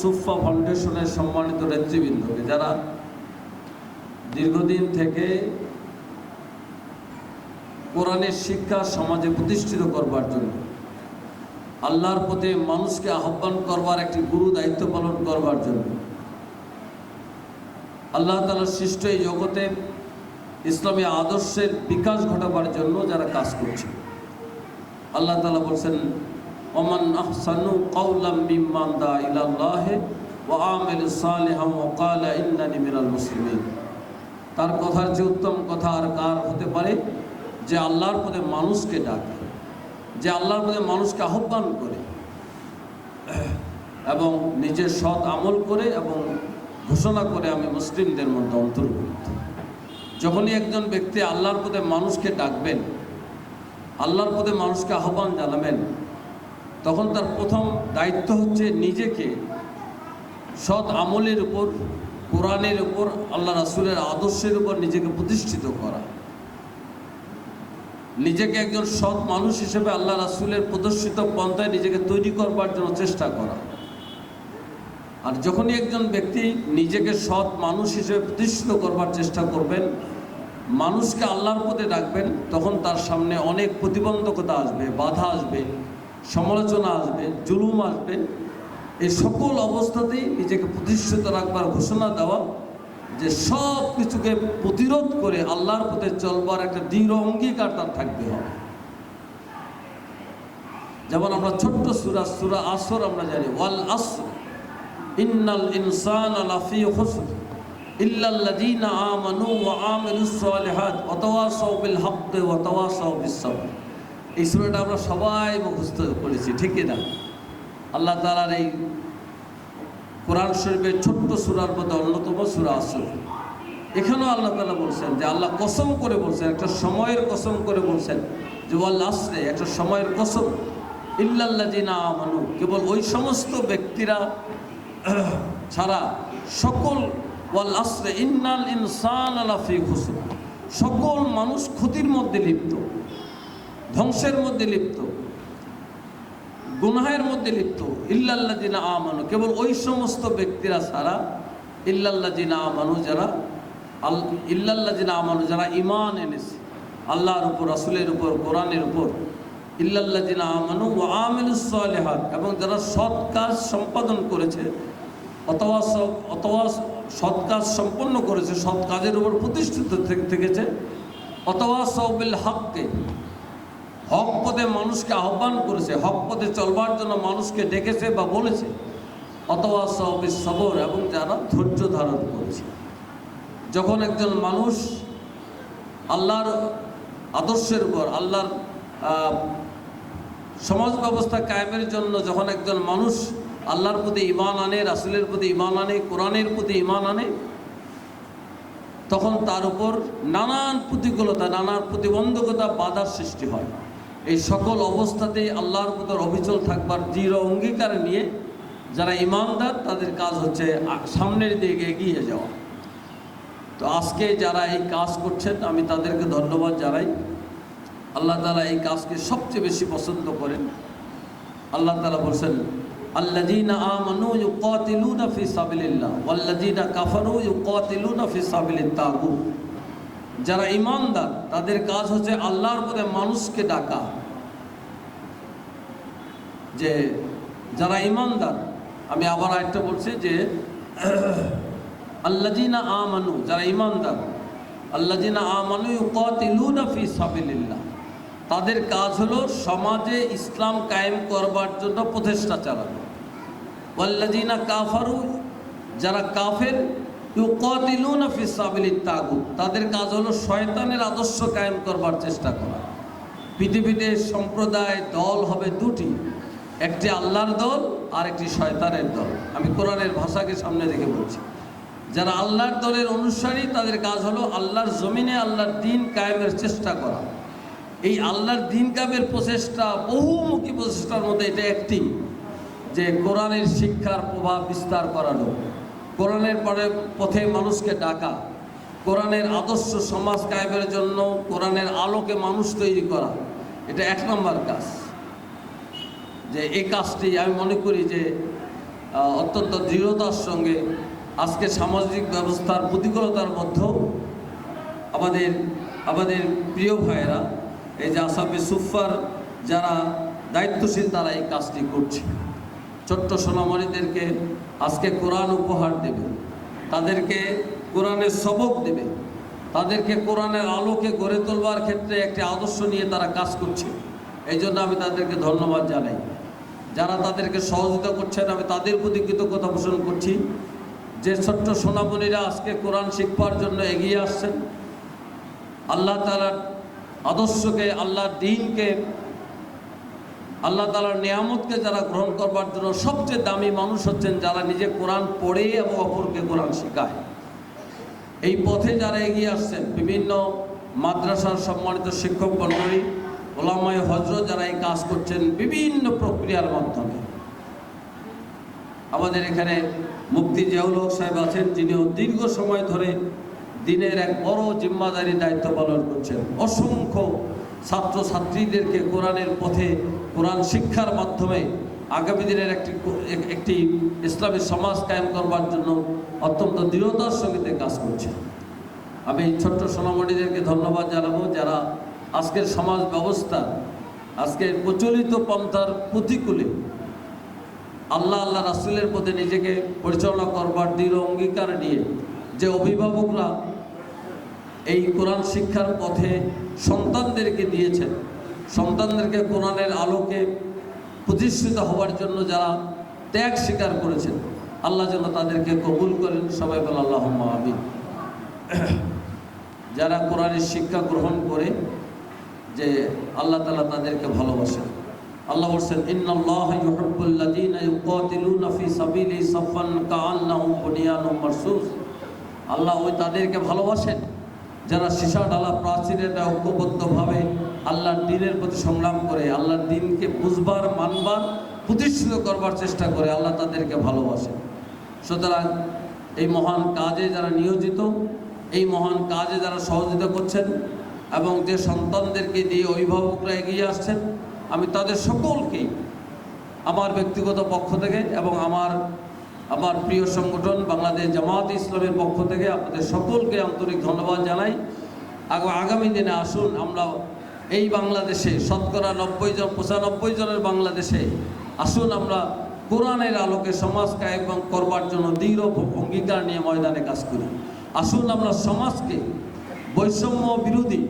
সুফা ফাউন্ডেশনের সম্মানিত নেতৃবৃন্দকে, যারা দীর্ঘদিন থেকে কোরআনের শিক্ষা সমাজে প্রতিষ্ঠিত করবার জন্য, আল্লাহর প্রতি মানুষকে আহ্বান করবার একটি গুরু দায়িত্ব পালন করবার জন্য, আল্লাহ তাআলার সৃষ্ট এই জগতে ইসলামী আদর্শের বিকাশ ঘটাবার জন্য যারা কাজ করছে। আল্লাহ তাআলা বলছেন, ওমান আহসানু কাওলাম মিম্মান দা ইলাল্লাহি ওয়া আমিলা সালিহান ওয়া ক্বালা ইন্নানি মিনাল মুসলিমিন। তার কথার যে উত্তম কথা আর কার হতে পারে, যে আল্লাহর পথে মানুষকে ডাকে, যে আল্লাহর পথে মানুষকে আহ্বান করে এবং নিজের সৎ আমল করে এবং ঘোষণা করে আমি মুসলিমদের মধ্যে অন্তর্ভুক্ত। যখনই একজন ব্যক্তি আল্লাহর পথে মানুষকে ডাকবেন, আল্লাহর পথে মানুষকে আহ্বান জানাবেন, তখন তার প্রথম দায়িত্ব হচ্ছে নিজেকে সৎ আমলের উপর, কোরআনের উপর, আল্লাহ রাসূলের আদর্শের উপর নিজেকে প্রতিষ্ঠিত করা, নিজেকে একজন সৎ মানুষ হিসেবে আল্লাহ রাসূলের প্রদর্শিত পন্থায় নিজেকে তৈরি করবার জন্য চেষ্টা করা। আর যখনই একজন ব্যক্তি নিজেকে সৎ মানুষ হিসেবে প্রতিষ্ঠিত করবার চেষ্টা করবেন, মানুষকে আল্লাহর পথে ডাকবেন, তখন তার সামনে অনেক প্রতিবন্ধকতা আসবে, বাধা আসবে, সমালোচনা আসবে, জুলুম আসবে। এই সকল অবস্থাতেই নিজেকে প্রতিষ্ঠিত রাখবার ঘোষণা দেওয়া, যে সব কিছুকে প্রতিরোধ করে আল্লাহর পথে চলবার একটা দৃঢ় অঙ্গীকার তার থাকতে হবে। যেমন আমরা ছোট্ট সূরা আসর আমরা জানি, ওয়াল আসর ইন্নাল ইনসানা লাফি খুসর ইল্লাল্লাযীনা আমানু ওয়া আমিলুস সালিহাত ওয়া তাওয়াসাউ বিল হাক্কি ওয়া তাওয়াসাউ বিস সাবর। এই সূরাটা আমরা সবাই মুখস্থ করেছি, ঠিক না? আল্লাহ তাআলার এই কোরআন শরীফের ছোট্ট সূরার মধ্যে অন্যতম সূরা আসর। এখানেও আল্লাহ তাআলা বলছেন, যে আল্লাহ কসম করে বলছেন, একটা সময়ের কসম করে বলছেন, যে ওয়াল আসরে, একটা সময়ের কসম, ইল্লাল্লাযীনা আমানু, কেবল ওই সমস্ত ব্যক্তিরা ছাড়া সকল, ওয়াল আসরে ইন্নাল ইনসানা লাফি খুসর, সকল মানুষ ক্ষতির মধ্যে লিপ্ত, ধ্বংসের মধ্যে লিপ্ত, গুনাহের মধ্যে লিপ্ত। ইল্লাল্লাযীনা আমানু, কেবল ওই সমস্ত ব্যক্তিরা ছাড়া, ইল্লাল্লাযীনা আমানু, যারা ইল্লাল্লাযীনা আমানু, যারা ঈমান এনেছে আল্লাহর উপর, রাসূলের উপর, কোরআনের উপর। ইল্লাল্লাযীনা আমানু ওয়া আমিলুস সালিহাত, এবং যারা সৎ কাজ সম্পাদন করেছে, অথবা সৎ কাজ সম্পন্ন করেছে, সৎ কাজের উপর প্রতিষ্ঠিত থেকেছে, অথবা বিল হককে, হক পথে মানুষকে আহ্বান করেছে, হক পথে চলবার জন্য মানুষকে ডেকেছে বা বলেছে, অথবা বিস সবর, এবং যারা ধৈর্য ধারণ করেছে। যখন একজন মানুষ আল্লাহর আদর্শের উপর, আল্লাহর সমাজ ব্যবস্থা কায়েমের জন্য যখন একজন মানুষ আল্লাহর প্রতি ঈমান আনে, রাসূলের প্রতি ঈমান আনে, কোরআনের প্রতি ঈমান আনে, তখন তার উপর নানান প্রতিকূলতা, নানান প্রতিবন্ধকতা, বাধার সৃষ্টি হয়। এই সকল অবস্থাতেই আল্লাহর প্রতি অবিচল থাকবার দৃঢ় অঙ্গীকার নিয়ে যারা ঈমানদার, তাদের কাজ হচ্ছে সামনের দিকে এগিয়ে যাওয়া। তো আজকে যারা এই কাজ করছেন, আমি তাদেরকে ধন্যবাদ জানাই। আল্লাহ তাআলা এই কাজকে সবচেয়ে বেশি পছন্দ করেন। আল্লাহ তাআলা বলছেন, আল্লাযীনা আমানু ইউকাতিলুনা ফি সাবিলিল্লাহ ওয়াল্লাযীনা কাফারু ইউকাতিলুনা ফি সাবিলিত তাগুত। যারা ঈমানদার, তাদের কাজ হচ্ছে আল্লাহর পথে মানুষকে ডাকা। যে যারা ঈমানদার, আমি আবার আরেকটা বলছি, যে আল্লাযীনা আমানু, যারা ঈমানদার, আল্লাযীনা আমানু ইউকাতিলুনা ফি সাবিলিল্লাহ, তাদের কাজ হলো সমাজে ইসলাম কায়েম করবার জন্য প্রচেষ্টা চালানো। ওয়াল্লাযীনা কাফারু, যারা কাফের, ইউকাতিলুনা ফি সাবিলিত তাগুত, তাদের কাজ হলো শয়তানের আদর্শ কায়েম করবার চেষ্টা করা। পৃথিবীতে সম্প্রদায়, দল হবে দুটি, একটি আল্লাহর দল আর একটি শয়তানের দল। আমি কোরআনের ভাষাকে সামনে রেখে বলছি। যারা আল্লাহর দলের অনুসারী, তাদের কাজ হলো আল্লাহর জমিনে আল্লাহর দ্বীন কায়েমের চেষ্টা করা। এই আল্লাহর দ্বীন কায়েমের প্রচেষ্টা, বহুমুখী প্রচেষ্টার মধ্যে এটা একটি, যে কোরআনের শিক্ষার প্রভাব বিস্তার করানো, কোরআনের পথে মানুষকে ডাকা, কোরআনের আদর্শ সমাজ কায়েমের জন্য কোরআনের আলোকে মানুষ তৈরি করা, এটা এক নম্বর কাজ। যে এই কাজটি আমি মনে করি যে অত্যন্ত দৃঢ়তার সঙ্গে আজকে সামাজিক ব্যবস্থার প্রতিকূলতার মধ্যেও আমাদের আমাদের প্রিয় ভাইয়েরা এই যে আসাবে সুফার যারা দায়িত্বশীল তারা এই কাজটি করছে। ছোট্ট সোনামণিদেরকে আজকে কোরআন উপহার দেবে, তাদেরকে কোরআনের সবক দেবে, তাদেরকে কোরআনের আলোকে গড়ে তোলবার ক্ষেত্রে একটি আদর্শ নিয়ে তারা কাজ করছে। এই জন্য আমি তাদেরকে ধন্যবাদ জানাই। যারা তাদেরকে সহযোগিতা করছেন আমি তাদের প্রতি কৃতজ্ঞতা পোষণ করছি। যে ছোট্ট সোনামণিরা আজকে কোরআন শিখবার জন্য এগিয়ে আসছেন, আল্লাহ তাআলার আদর্শকে, আল্লাহর দ্বীনকে, আল্লাহ তাআলার নিয়ামতকে যারা গ্রহণ করবার জন্য সবচেয়ে দামি মানুষ হচ্ছেন যারা নিজে কোরআন পড়ে এবং অপরকে কোরআন শেখায়। এই পথে যারা এগিয়ে আসছেন, বিভিন্ন মাদ্রাসার সম্মানিত শিক্ষক মণ্ডলী, ওলামায়ে হযরত যারা এই কাজ করছেন বিভিন্ন প্রক্রিয়ার মাধ্যমে। আমাদের এখানে মুফতি জিয়াউল হক সাহেব আছেন, যিনিও দীর্ঘ সময় ধরে দিনের এক বড় জিম্মাদারি দায়িত্ব পালন করছেন। অসংখ্য ছাত্রছাত্রীদেরকে কোরআনের পথে, কোরআন শিক্ষার মাধ্যমে আগামী দিনের একটি ইসলামী সমাজ কায়েম করবার জন্য অত্যন্ত দৃঢ়তার সঙ্গে কাজ করছে। আমি ছোট্ট সোনামণিদেরকে ধন্যবাদ জানাবো যারা আজকের সমাজ ব্যবস্থা, আজকের প্রচলিত পন্থার প্রতিকূলে আল্লাহ রাসূলের পথে নিজেকে পরিচালনা করবার দৃঢ় অঙ্গীকার নিয়ে যে অভিভাবকরা এই কোরআন শিক্ষার পথে সন্তানদেরকে দিয়েছেন, সন্তানদেরকে কোরআনের আলোকে প্রতিষ্ঠিত হওয়ার জন্য যারা ত্যাগ স্বীকার করেছেন, আল্লাহ যেন তাদেরকে কবুল করেন। সবাই বলে আল্লাহুম্মা আমিন। যারা কোরআনের শিক্ষা গ্রহণ করে যে আল্লাহ তাআলা তাদেরকে ভালোবাসেন। আল্লাহ বলছেন ইন্নাল্লাহা ইউহিব্বুল্লাযীনা ইউকাতিলুনা ফী সাবিলিহি সাফফান কাআন্নাহুম বুনিয়ানুম মারসুস। আল্লাহ ওই তাদেরকে ভালোবাসেন যারা সীসা ডালা প্রাচীরের ঐক্যবদ্ধভাবে আল্লাহর দ্বীনের প্রতি সংগ্রাম করে, আল্লাহর দ্বীনকে বুঝবার, মানবার, প্রতিষ্ঠিত করবার চেষ্টা করে। আল্লাহ তাদেরকে ভালোবাসেন। সুতরাং এই মহান কাজে যারা নিয়োজিত, এই মহান কাজে যারা সহযোগিতা করছেন এবং যে সন্তানদেরকে দিয়ে অভিভাবকরা এগিয়ে আসছেন, আমি তাদের সকলকেই আমার ব্যক্তিগত পক্ষ থেকে এবং আমার প্রিয় সংগঠন বাংলাদেশ জামায়াতে ইসলামের পক্ষ থেকে আপনাদের সকলকে আন্তরিক ধন্যবাদ জানাই। আগামী দিনে আসুন আমরা এই বাংলাদেশে শতকরা 95 জনের বাংলাদেশে আসুন আমরা কোরআনের আলোকে সমাজ কায়েম করবার জন্য দৃঢ় অঙ্গীকার নিয়ে ময়দানে কাজ করি। আসুন আমরা সমাজকে বৈষম্য বিরোধী